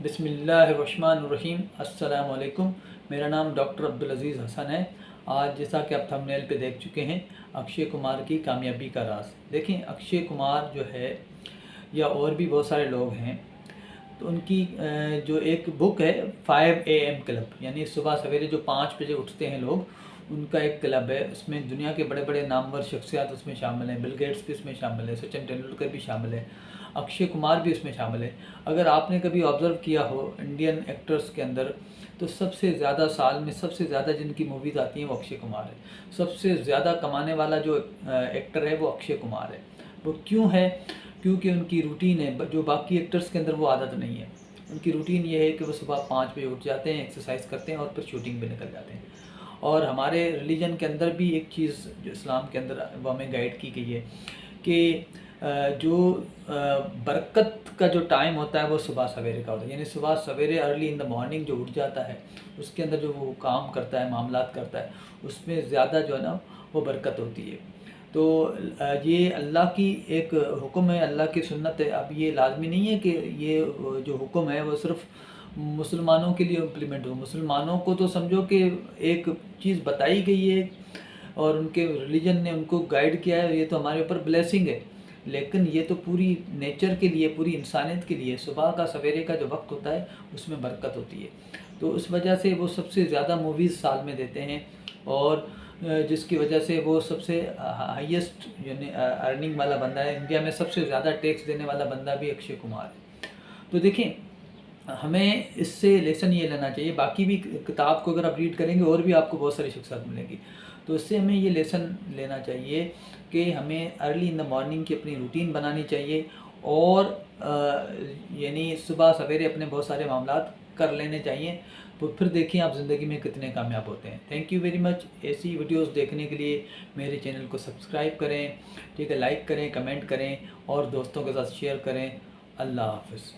बिस्मिल्लाहिर्रहमानिर्रहीम। अस्सलाम वालेकुम। मेरा नाम डॉक्टर अब्दुल अज़ीज़ हसन है। आज जैसा कि आप थंबनेल पे देख चुके हैं, अक्षय कुमार की कामयाबी का राज। देखें, अक्षय कुमार जो है या और भी बहुत सारे लोग हैं, तो उनकी जो एक बुक है 5 AM क्लब, यानी सुबह सवेरे जो 5 बजे उठते हैं लोग, उनका एक क्लब है। उसमें दुनिया के बड़े बड़े नामवर शख्सियात उसमें शामिल हैं। बिल गेट्स भी उसमें शामिल है, सचिन तेंदुलकर भी शामिल है, अक्षय कुमार भी उसमें शामिल है। अगर आपने कभी ऑब्ज़र्व किया हो इंडियन एक्टर्स के अंदर, तो सबसे ज़्यादा साल में सबसे ज़्यादा जिनकी मूवीज़ आती हैं वो अक्षय कुमार है। सबसे ज़्यादा कमाने वाला जो एक्टर है वो अक्षय कुमार है। वो क्यों है? क्योंकि उनकी रूटीन है, जो बाकी एक्टर्स के अंदर वो आदत नहीं है। उनकी रूटीन ये है कि वो सुबह 5 बजे उठ जाते हैं, एक्सरसाइज करते हैं और फिर शूटिंग पे निकल जाते हैं। और हमारे रिलीजन के अंदर भी एक चीज़ जो इस्लाम के अंदर वो हमें गाइड की गई है कि जो बरकत का जो टाइम होता है वो सुबह सवेरे का होता है। यानी सुबह सवेरे अर्ली इन द मॉर्निंग जो उठ जाता है, उसके अंदर जो वो काम करता है, मामलात करता है, उसमें ज़्यादा जो है ना वो बरकत होती है। तो ये अल्लाह की एक हुक्म है, अल्लाह की सुन्नत है। अब ये लाजमी नहीं है कि ये जो हुक्म है वो सिर्फ़ मुसलमानों के लिए इम्प्लीमेंट हो। मुसलमानों को तो समझो कि एक चीज़ बताई गई है और उनके रिलीजन ने उनको गाइड किया है, ये तो हमारे ऊपर ब्लेसिंग है। लेकिन ये तो पूरी नेचर के लिए, पूरी इंसानियत के लिए सुबह का सवेरे का जो वक्त होता है उसमें बरकत होती है। तो उस वजह से वो सबसे ज़्यादा मूवीज़ साल में देते हैं और जिसकी वजह से वो सबसे हाईएस्ट यानी अर्निंग वाला बंदा है। इंडिया में सबसे ज़्यादा टैक्स देने वाला बंदा भी अक्षय कुमार है। तो देखें, हमें इससे लेसन ये लेना चाहिए। बाकी भी किताब को अगर आप रीड करेंगे और भी आपको बहुत सारी शिक्षा मिलेगी। तो इससे हमें ये लेसन लेना चाहिए कि हमें अर्ली इन द मॉर्निंग की अपनी रूटीन बनानी चाहिए और यानी सुबह सवेरे अपने बहुत सारे मामलात कर लेने चाहिए। तो फिर देखिए आप ज़िंदगी में कितने कामयाब होते हैं। Thank you very much. ऐसी वीडियोस देखने के लिए मेरे चैनल को सब्सक्राइब करें, ठीक है, लाइक करें, कमेंट करें और दोस्तों के साथ शेयर करें। अल्लाह हाफ़िज़।